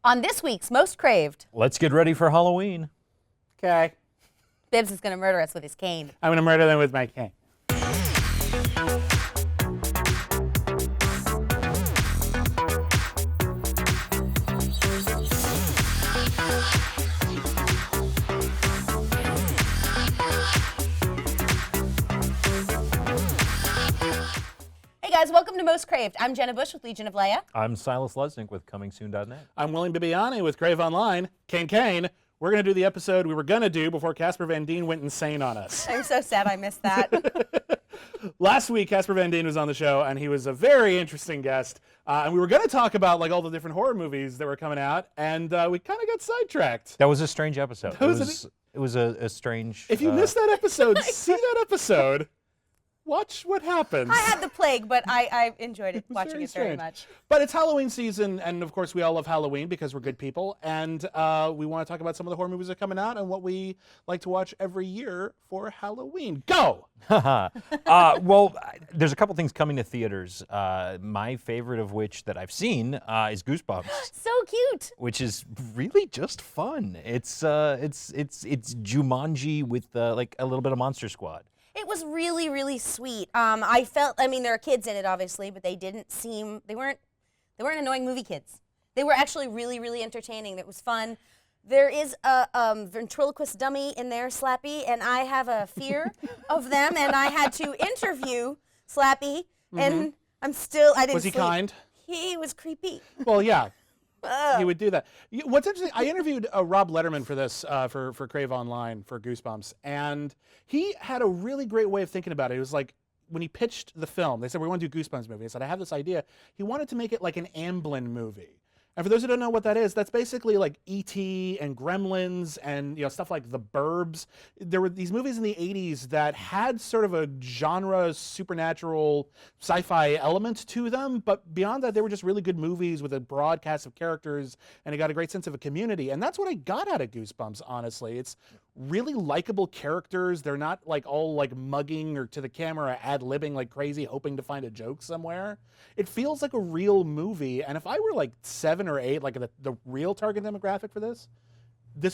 On this week's Most Craved, Let's get ready for Halloween. Okay. Bibbs is going to murder us with his cane. I'm going to murder them with my cane. Hey guys, welcome to Most Craved. I'm Jenna Bush with Legion of Leia. I'm Silas Lesnick with ComingSoon.net. I'm William Bibiani with Crave Online. Kane. We're going to do the episode we were going to do before Casper Van Dien went insane on us. I'm so sad I missed that. Last week, Casper Van Dien was on the show, and he was a very interesting guest. And we were going to talk about like all the different horror movies that were coming out, and we kind of got sidetracked. That was a strange episode. It was a strange... If you missed that episode, see that episode. Watch what happens. I had the plague, but I enjoyed it, watching it very much. But it's Halloween season, and of course we all love Halloween because we're good people, and we want to talk about some of the horror movies that are coming out and what we like to watch every year for Halloween. Go! Well, there's a couple things coming to theaters. My favorite of which that I've seen is Goosebumps. So cute. Which is really just fun. It's Jumanji with like a little bit of Monster Squad. It was really, really sweet. I mean, there are kids in it, obviously, but they weren't annoying movie kids. They were actually really, really entertaining. It was fun. There is a ventriloquist dummy in there, Slappy, and I have a fear of them, and I had to interview Slappy, and I didn't Was he sleep. kind? He was creepy. Well, yeah. He would do that. What's interesting, I interviewed Rob Letterman for this, for Crave Online, for Goosebumps, and he had a really great way of thinking about it. It was like, when he pitched the film, they said, we want to do Goosebumps movie. He said, I have this idea. He wanted to make it like an Amblin movie. And for those who don't know what that is, that's basically like E.T. and Gremlins and stuff like The Burbs. There were these movies in the 80s that had sort of a genre, supernatural, sci-fi element to them, but beyond that, they were just really good movies with a broad cast of characters, and it got a great sense of a community. And that's what I got out of Goosebumps, honestly. It's really likable characters. They're not like all like mugging or to the camera ad-libbing like crazy, hoping to find a joke somewhere. It feels like a real movie, and if I were like 7 or 8, like the real target demographic for this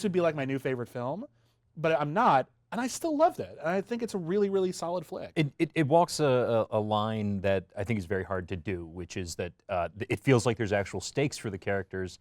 would be like my new favorite film, but I'm not, and I still loved it. And I think it's a really, really solid flick. It walks a line that I think is very hard to do, which is that it feels like there's actual stakes for the characters.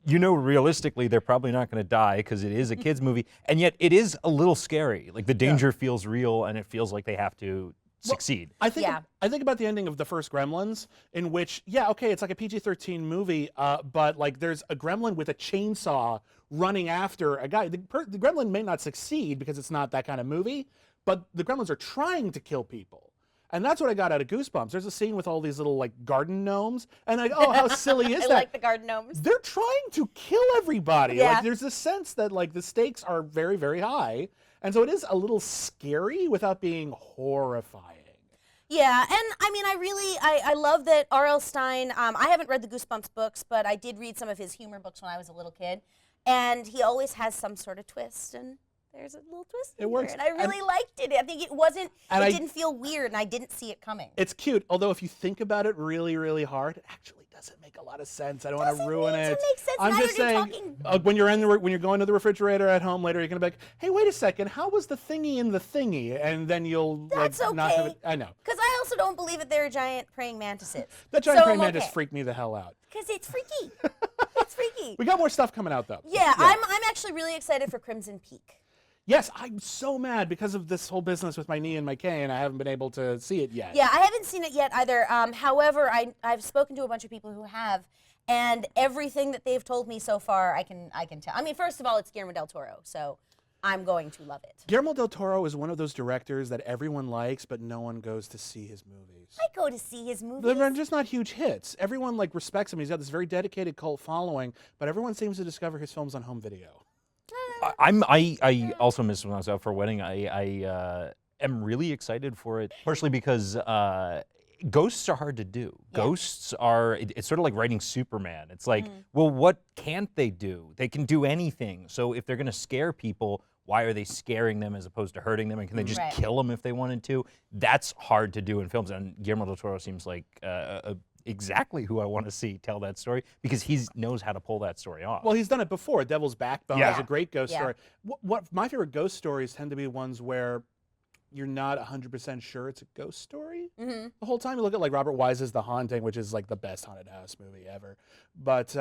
Realistically, they're probably not going to die because it is a kid's movie, and yet it is a little scary. Like the danger feels real, and it feels like they have to succeed. I think about the ending of the first Gremlins, in which, it's like a PG-13 movie, but like there's a gremlin with a chainsaw running after a guy. The gremlin may not succeed because it's not that kind of movie, but the gremlins are trying to kill people. And that's what I got out of Goosebumps. There's a scene with all these little like garden gnomes, and like, oh, how silly is that? I like the garden gnomes. They're trying to kill everybody. Yeah. Like there's this sense that like the stakes are very, very high, and so it is a little scary without being horrifying. Yeah, and I mean, I love that R.L. Stine, I haven't read the Goosebumps books, but I did read some of his humor books when I was a little kid, and he always has some sort of twist, and there's a little twist in It works. here, and I really liked it. I think it didn't feel weird, and I didn't see it coming. It's cute, although if you think about it really, really hard, it actually doesn't make a lot of sense. I don't want to ruin it. It makes sense. I'm just saying, when you're going to the refrigerator at home later, you're gonna be like, hey, wait a second, how was the thingy in the thingy? And then you'll That's like not have it. I know. Because I also don't believe that there are giant praying mantises. That giant praying mantis freaked me the hell out. Because it's freaky. It's freaky. We got more stuff coming out though. Yeah, I'm actually really excited for Crimson Peak. Yes, I'm so mad because of this whole business with my knee and my cane. I haven't been able to see it yet. Yeah, I haven't seen it yet either. However, I've spoken to a bunch of people who have, and everything that they've told me so far, I can tell. I mean, first of all, it's Guillermo del Toro, so I'm going to love it. Guillermo del Toro is one of those directors that everyone likes, but no one goes to see his movies. I go to see his movies. They're just not huge hits. Everyone like respects him. He's got this very dedicated cult following, but everyone seems to discover his films on home video. I also miss when I was out for a wedding. I am really excited for it, partially because ghosts are hard to do. Yeah. Ghosts are, it's sort of like writing Superman. It's like, well, what can't they do? They can do anything. So if they're going to scare people, why are they scaring them as opposed to hurting them? And can they just kill them if they wanted to? That's hard to do in films. And Guillermo del Toro seems like exactly who I want to see tell that story because he knows how to pull that story off. Well, he's done it before. Devil's Backbone Yeah. is a great ghost Yeah. story. What my favorite ghost stories tend to be ones where you're not 100% sure it's a ghost story the whole time. You look at like Robert Wise's The Haunting, which is like the best haunted house movie ever. But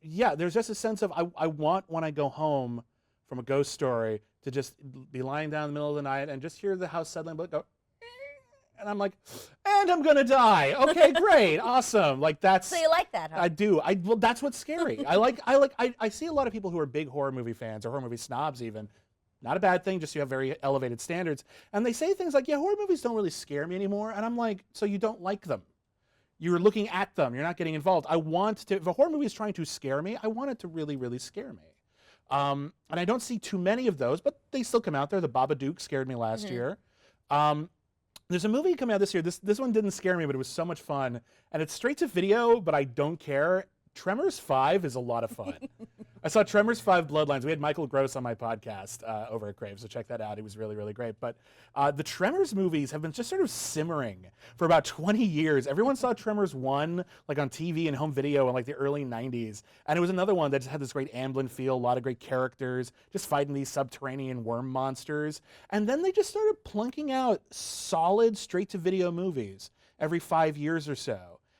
yeah, there's just a sense of I want when I go home from a ghost story to just be lying down in the middle of the night and just hear the house settling, but go, and I'm like, and I'm gonna die. Okay, great, awesome. Like that's. So you like that, huh? I do. Well, that's what's scary. I see a lot of people who are big horror movie fans or horror movie snobs even. Not a bad thing, just you have very elevated standards. And they say things like, yeah, horror movies don't really scare me anymore. And I'm like, so you don't like them. You're looking at them. You're not getting involved. I want to, if a horror movie is trying to scare me, I want it to really, really scare me. And I don't see too many of those, but they still come out there. The Babadook scared me last year. There's a movie coming out this year. This one didn't scare me, but it was so much fun. And it's straight to video, but I don't care. Tremors 5 is a lot of fun. I saw Tremors 5 Bloodlines. We had Michael Gross on my podcast over at Craved, so check that out. He was really, really great. But the Tremors movies have been just sort of simmering for about 20 years. Everyone saw Tremors 1 like on TV and home video in like the early 90s. And it was another one that just had this great Amblin feel, a lot of great characters, just fighting these subterranean worm monsters. And then they just started plunking out solid straight-to-video movies every 5 years or so.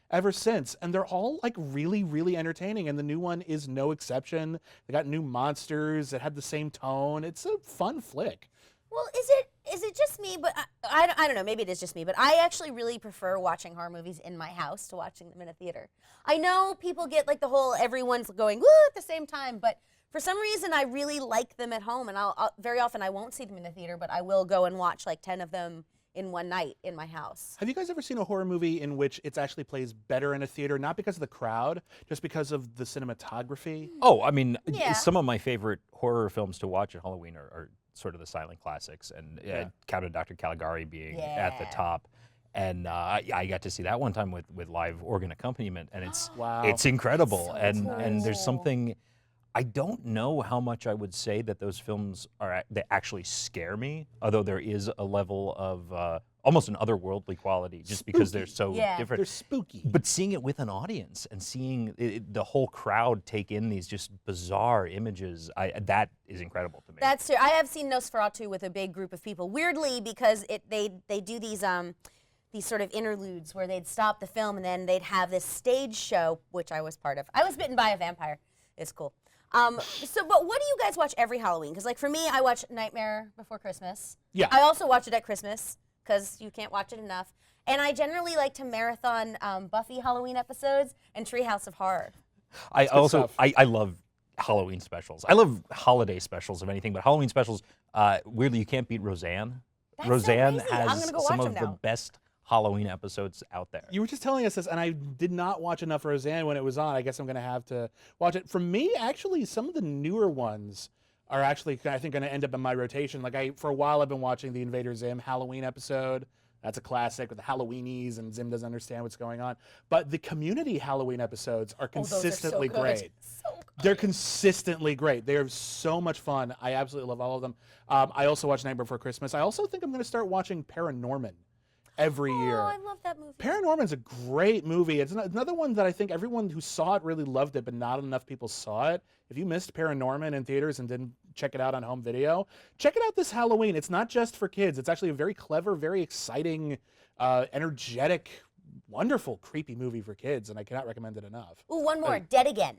Ever since, and they're all like really, really entertaining, and the new one is no exception. They got new monsters that have the same tone. It's a fun flick. Well, is it just me? But I don't know. Maybe it is just me. But I actually really prefer watching horror movies in my house to watching them in a theater. I know people get like the whole everyone's going woo at the same time, but for some reason I really like them at home. And I'll very often I won't see them in the theater, but I will go and watch like 10 of them in one night in my house. Have you guys ever seen a horror movie in which it actually plays better in a theater, not because of the crowd, just because of the cinematography? Oh, I mean, Yeah. some of my favorite horror films to watch at Halloween are sort of the silent classics, and Count of Dr. Caligari being at the Yeah. top. And I got to see that one time with live organ accompaniment, and it's Wow. it's incredible. So And there's cool. something. I don't know how much I would say that those films they actually scare me, although there is a level of almost an otherworldly quality just because they're so Yeah. different. They're spooky. But seeing it with an audience and seeing the whole crowd take in these just bizarre images, that is incredible to me. That's true. I have seen Nosferatu with a big group of people. Weirdly, because they do these sort of interludes where they'd stop the film and then they'd have this stage show, which I was part of. I was bitten by a vampire. It's cool. But what do you guys watch every Halloween? Because like for me, I watch Nightmare Before Christmas. Yeah. I also watch it at Christmas because you can't watch it enough. And I generally like to marathon Buffy Halloween episodes and Treehouse of Horror. I also stuff. I love Halloween specials. I love holiday specials of anything, but Halloween specials, weirdly, you can't beat Roseanne. That's so Roseanne crazy. I'm has gonna go some watch of them the now. best Halloween episodes out there. You were just telling us this, and I did not watch enough Roseanne when it was on. I guess I'm going to have to watch it. For me, actually, some of the newer ones are actually, I think, going to end up in my rotation. Like, for a while, I've been watching the Invader Zim Halloween episode. That's a classic with the Halloweenies, and Zim doesn't understand what's going on. But the Community Halloween episodes are Oh, those are so consistently good. great. So good. They're consistently great. They are so much fun. I absolutely love all of them. I also watch Night Before Christmas. I also think I'm going to start watching Paranorman every year. Oh, I love that movie. Paranorman's a great movie. It's another one that I think everyone who saw it really loved it, but not enough people saw it. If you missed Paranorman in theaters and didn't check it out on home video, check it out this Halloween. It's not just for kids. It's actually a very clever, very exciting, energetic, wonderful, creepy movie for kids, and I cannot recommend it enough. Ooh, one more. Dead Again.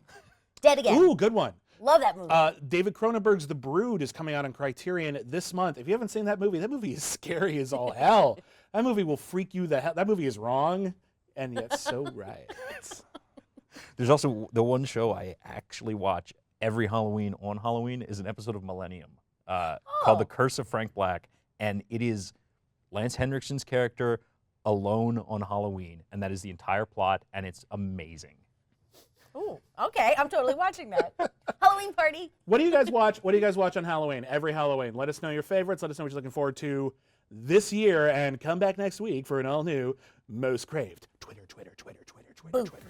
Dead Again. Ooh, good one. Love that movie. David Cronenberg's The Brood is coming out on Criterion this month. If you haven't seen that movie is scary as all hell. That movie will freak you the hell. That movie is wrong, and yet so right. There's also the one show I actually watch every Halloween on Halloween is an episode of Millennium called The Curse of Frank Black, and it is Lance Henriksen's character alone on Halloween, and that is the entire plot, and it's amazing. Ooh, okay. I'm totally watching that. Halloween party. What do you guys watch? What do you guys watch on Halloween? Every Halloween. Let us know your favorites. Let us know what you're looking forward to this year, and come back next week for an all new Most Craved. Twitter. Boom. Twitter.